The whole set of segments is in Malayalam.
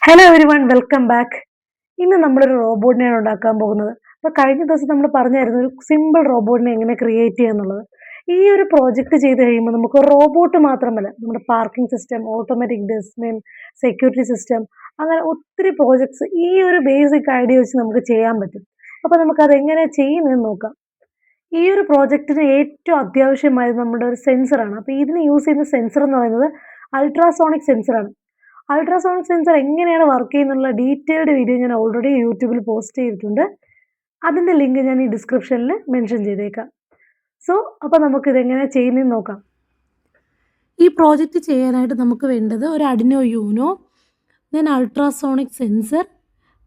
Hello every one, welcome back. ഇന്ന് നമ്മളൊരു റോബോട്ടിനെയാണ് ഉണ്ടാക്കാൻ പോകുന്നത്. അപ്പോൾ കഴിഞ്ഞ ദിവസം നമ്മൾ പറഞ്ഞായിരുന്നു ഒരു സിമ്പിൾ റോബോട്ടിനെ എങ്ങനെ ക്രിയേറ്റ് ചെയ്യുക എന്നുള്ളത്. ഈ ഒരു പ്രോജക്റ്റ് ചെയ്ത് കഴിയുമ്പോൾ നമുക്ക് റോബോട്ട് മാത്രമല്ല, നമ്മുടെ parking system, automatic dustbin, security system, അങ്ങനെ ഒത്തിരി പ്രോജക്ട്സ് ഈ ഒരു ബേസിക് ഐഡിയ വെച്ച് നമുക്ക് ചെയ്യാൻ പറ്റും. അപ്പോൾ നമുക്കത് എങ്ങനെ ചെയ്യുന്നതെന്ന് നോക്കാം. ഈ ഒരു പ്രോജക്റ്റിന് ഏറ്റവും അത്യാവശ്യമായത് നമ്മുടെ ഒരു സെൻസറാണ്. അപ്പോൾ ഇതിന് യൂസ് ചെയ്യുന്ന സെൻസർ എന്ന് പറയുന്നത് അൾട്രാസോണിക് സെൻസറാണ്. അൾട്രാസോണിക് സെൻസർ എങ്ങനെയാണ് വർക്ക് ചെയ്യുന്നുള്ള ഡീറ്റെയിൽഡ് വീഡിയോ ഞാൻ ഓൾറെഡി യൂട്യൂബിൽ പോസ്റ്റ് ചെയ്തിട്ടുണ്ട്. അതിൻ്റെ ലിങ്ക് ഞാൻ ഈ ഡിസ്ക്രിപ്ഷനിൽ മെൻഷൻ ചെയ്തേക്കാം. അപ്പോൾ നമുക്കിതെങ്ങനെ ചെയ്യുന്നതെന്ന് നോക്കാം. ഈ പ്രോജക്റ്റ് ചെയ്യാനായിട്ട് നമുക്ക് വേണ്ടത് ഒരു adeno you know, then ultrasonic sensor,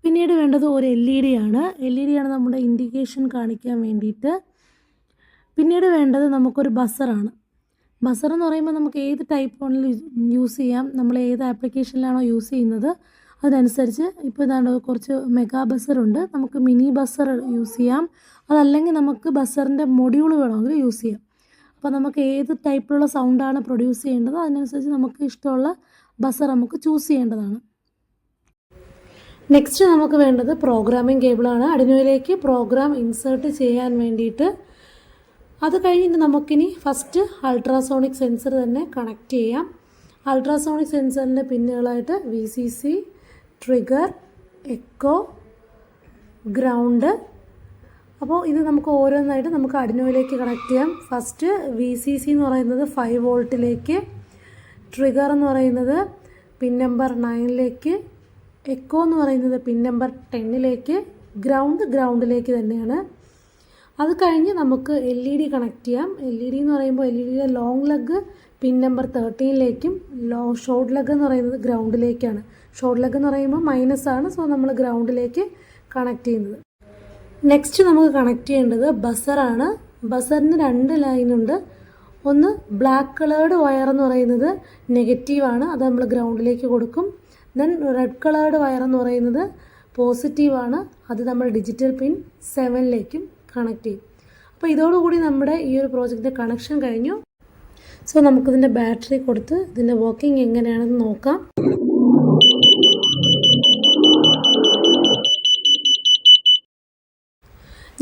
പിന്നീട് വേണ്ടത് ഒരു LED ആണ്. LED ആണ് നമ്മുടെ ഇൻഡിക്കേഷൻ കാണിക്കാൻ വേണ്ടിയിട്ട്. പിന്നീട് വേണ്ടത് നമുക്കൊരു ബസറാണ്. ബസർ എന്ന് പറയുമ്പോൾ നമുക്ക് ഏത് ടൈപ്പ് ഫോണിൽ യൂസ് ചെയ്യാം. നമ്മൾ ഏത് ആപ്ലിക്കേഷനിലാണോ യൂസ് ചെയ്യുന്നത് അതിനനുസരിച്ച് ഇപ്പോൾ ഇതാണ് കുറച്ച് മെഗാ ബസറുണ്ട്. നമുക്ക് മിനി ബസർ യൂസ് ചെയ്യാം. അതല്ലെങ്കിൽ നമുക്ക് ബസറിൻ്റെ മൊഡ്യൂൾ വേണമെങ്കിൽ യൂസ് ചെയ്യാം. അപ്പോൾ നമുക്ക് ഏത് ടൈപ്പിലുള്ള സൗണ്ടാണ് പ്രൊഡ്യൂസ് ചെയ്യേണ്ടത് അതിനനുസരിച്ച് നമുക്ക് ഇഷ്ടമുള്ള ബസർ നമുക്ക് ചൂസ് ചെയ്യേണ്ടതാണ്. നെക്സ്റ്റ് നമുക്ക് വേണ്ടത് പ്രോഗ്രാമിംഗ് കേബിളാണ്. അഡിനോയിലേക്ക് പ്രോഗ്രാം ഇൻസേർട്ട് ചെയ്യാൻ വേണ്ടിയിട്ട്. അത് കഴിഞ്ഞിട്ട് നമുക്കിനി ഫസ്റ്റ് അൾട്രാസോണിക് സെൻസർ തന്നെ കണക്ട് ചെയ്യാം. അൾട്രാസോണിക് സെൻസറിൻ്റെ പിന്നുകളായിട്ട് VCC, ട്രിഗർ, എക്കോ, ഗ്രൗണ്ട്. അപ്പോൾ ഇത് നമുക്ക് ഓരോന്നായിട്ട് നമുക്ക് അഡിനോയിലേക്ക് കണക്ട് ചെയ്യാം. ഫസ്റ്റ് VCC എന്ന് പറയുന്നത് 5 വോൾട്ടിലേക്ക്, ട്രിഗർ എന്ന് പറയുന്നത് പിൻ നമ്പർ 9ലേക്ക്, എക്കോ എന്ന് പറയുന്നത് പിൻ നമ്പർ 10ലേക്ക്, ഗ്രൗണ്ടിലേക്ക് തന്നെയാണ്. അത് കഴിഞ്ഞ് നമുക്ക് LED കണക്ട് ചെയ്യാം. LED എന്ന് പറയുമ്പോൾ LEDയുടെ long leg pin number 13ലേക്കും, short leg എന്ന് പറയുന്നത് ഗ്രൗണ്ടിലേക്കാണ്. ഷോർട്ട് ലെഗ് എന്ന് പറയുമ്പോൾ മൈനസാണ്, സോ നമ്മൾ ഗ്രൗണ്ടിലേക്ക് കണക്ട് ചെയ്യുന്നത്. നെക്സ്റ്റ് നമുക്ക് കണക്ട് ചെയ്യേണ്ടത് ബസറാണ്. ബസറിന് 2 ലൈനുണ്ട്. ഒന്ന് ബ്ലാക്ക് കളേർഡ് വയർ എന്ന് പറയുന്നത് നെഗറ്റീവാണ്, അത് നമ്മൾ ഗ്രൗണ്ടിലേക്ക് കൊടുക്കും. ദെൻ റെഡ് കളേർഡ് വയർ എന്ന് പറയുന്നത് പോസിറ്റീവാണ്, അത് നമ്മൾ ഡിജിറ്റൽ പിൻ 7ലേക്കും കണക്ട് ചെയ്യും. അപ്പോൾ ഇതോടുകൂടി നമ്മുടെ ഈ ഒരു പ്രോജക്റ്റിൻ്റെ കണക്ഷൻ കഴിഞ്ഞു. സോ നമുക്കിതിൻ്റെ ബാറ്ററി കൊടുത്ത് ഇതിൻ്റെ വർക്കിംഗ് എങ്ങനെയാണെന്ന് നോക്കാം.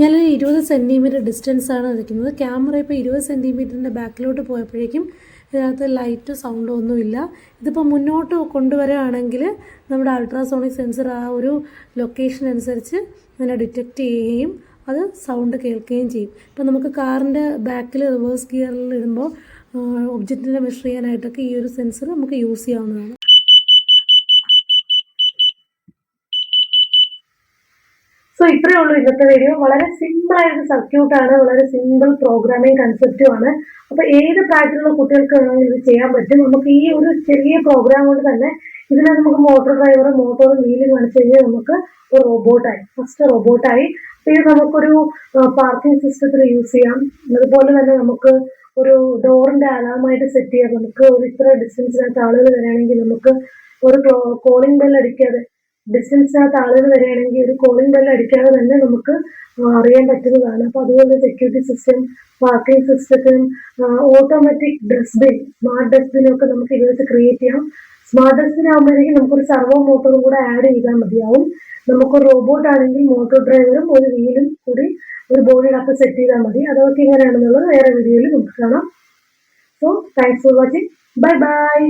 ഞാനൊരു 20 സെൻറ്റിമീറ്റർ ഡിസ്റ്റൻസാണ് നിൽക്കുന്നത്. ക്യാമറ ഇപ്പോൾ 20 സെൻറ്റിമീറ്ററിൻ്റെ ബാക്കിലോട്ട് പോയപ്പോഴേക്കും ഇതിനകത്ത് ലൈറ്റ് സൗണ്ടോ ഒന്നുമില്ല. ഇതിപ്പോൾ മുന്നോട്ട് കൊണ്ടുവരികയാണെങ്കിൽ നമ്മുടെ അൾട്രാസോണിക് സെൻസർ ആ ഒരു ലൊക്കേഷൻ അനുസരിച്ച് അതിനെ ഡിറ്റക്റ്റ് ചെയ്യുകയും അത് സൗണ്ട് കേൾക്കുകയും ചെയ്യും. ഇപ്പോൾ നമുക്ക് കാറിൻ്റെ ബാക്കിൽ റിവേഴ്സ് ഗിയറിൽ ഇടുമ്പോൾ ഒബ്ജക്റ്റിനെ മെഷർ ചെയ്യാനായിട്ടൊക്കെ ഈ ഒരു സെൻസർ നമുക്ക് യൂസ് ചെയ്യാവുന്നതാണ്. ഇത്രയേ ഉള്ളൂ ഇന്നത്തെ വീഡിയോ. വളരെ സിമ്പിളായിട്ട് സർക്യൂട്ടാണ്, വളരെ സിമ്പിൾ പ്രോഗ്രാമിംഗ് കൺസെപ്റ്റുമാണ്. അപ്പോൾ ഏത് പ്രായത്തിലുള്ള കുട്ടികൾക്ക് വേണമെങ്കിൽ ഇത് ചെയ്യാൻ പറ്റും. നമുക്ക് ഈ ഒരു ചെറിയ പ്രോഗ്രാം കൊണ്ട് തന്നെ ഇതിനെ നമുക്ക് മോട്ടോർ ഡ്രൈവർ, മോട്ടോർ വീല് കാണിച്ചു കഴിഞ്ഞാൽ നമുക്ക് ഒരു റോബോട്ടായി, ഫസ്റ്റ് റോബോട്ടായി. ഇത് നമുക്കൊരു പാർക്കിംഗ് സിസ്റ്റത്തിൽ യൂസ് ചെയ്യാം. അതുപോലെ തന്നെ നമുക്ക് ഒരു ഡോറിന്റെ അലാമായിട്ട് സെറ്റ് ചെയ്യാം. നമുക്ക് ഒരു ഇത്ര ഡിസ്റ്റൻസിനകത്ത് ആളുകൾ വരികയാണെങ്കിൽ നമുക്ക് ഒരു കോളിംഗ് ബെൽ അടിക്കാതെ, ഡിസ്റ്റൻസിനകത്ത് ആളുകൾ വരികയാണെങ്കിൽ ഒരു കോളിംഗ് ബെൽ അടിക്കാതെ തന്നെ നമുക്ക് അറിയാൻ പറ്റുന്നതാണ്. അപ്പോൾ അതുപോലെ സെക്യൂരിറ്റി സിസ്റ്റം, പാർക്കിംഗ് സിസ്റ്റത്തിനും ഓട്ടോമാറ്റിക് ഡസ്റ്റ്ബിൻ, സ്മാർട്ട് ഡസ്റ്റ്ബിനും ഒക്കെ നമുക്ക് ഇത് വെച്ച് ക്രിയേറ്റ് ചെയ്യാം. സ്മാർട്ട് ഡസ്റ്റ്ബിൻ ആകുമ്പോഴേക്കും നമുക്കൊരു സർവോ മോട്ടോറും കൂടെ ആഡ് ചെയ്താൽ മതിയാവും. നമുക്കൊരു റോബോട്ട് ആണെങ്കിൽ മോട്ടോർ ഡ്രൈവറും ഒരു വീലും കൂടി ഒരു ബോർഡിനകത്ത് സെറ്റ് ചെയ്താൽ മതി. അതൊക്കെ എങ്ങനെയാണെന്നുള്ളത് വേറെ വീഡിയോയിൽ നമുക്ക് കാണാം. So thanks for watching. Bye bye.